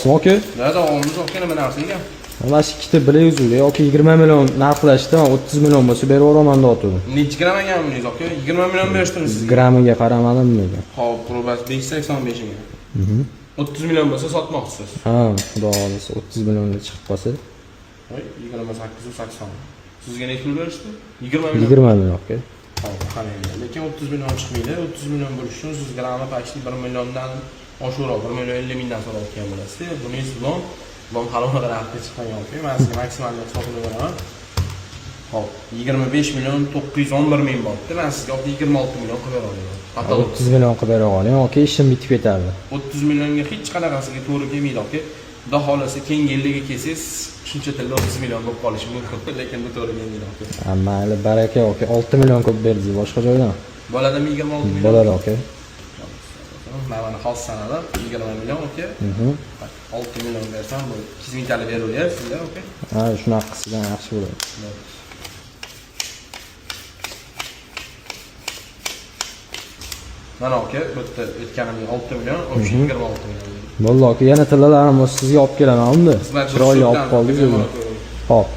davomlısimi aka? Da davomimiz aka nima narsa ekan? Mana shu ikkita bilezuga yoki 20 million narxlashdi, 30 million bo'lsa berib yuboraman deb o'tirdim. Necha gramm ekanmiz aka? 20 million berishdim sizga. Grammiga qaramadim lekin. Hop, probas 585 ga. 30 million bo'lsa sotmoqchisiz. Ha, xudo xolisa 30 millionga chiqib qolsa. Voy, 2880. Sizga necha pul berishdi? 20 million. 20 million aka. Hop, qarang. Lekin 30 million chiqmaydi. 30 million bo'lish uchun siz grammi почти 1 milliondan oshiqroq 1 million 50 mingdan so'rayotgan bo'lasiz. Buni esa bu halol raqamga chiqqan yo'q. Men sizga maksimal hisobini beraman. Hop, 25 million 911 ming bo'ldi. Men sizga 26 million qilib beraman. 30 million qilib bera oling. Aka, ishim bitib ketadi. 30 millionga hech qanaqasiga to'g'ri kelmaydi aka. Xudo xolasa keyingi yilga kelsangiz shuncha tilla 30 million bo'lib qolishi mumkin, lekin bu to'g'ri kelmaydi aka. Mayli, baraka aka. 6 million ko'p berdingiz boshqa joydan. Bo'ladimi 26 million? Bo'ladi aka. Mana xos sanada 20 million aka. 6 million bersam bu 200 ming tali beraveryapsizlar aka. Ha, shunaqa qilsangiz yaxshi bo'ladi. Mana aka, bu yerda aytganimga 6 million, o'sha 26 million. Bo'ldi aka, yana tillalarim sizga olib kelaman unda. Chiroyli olib qoldingiz. Hop.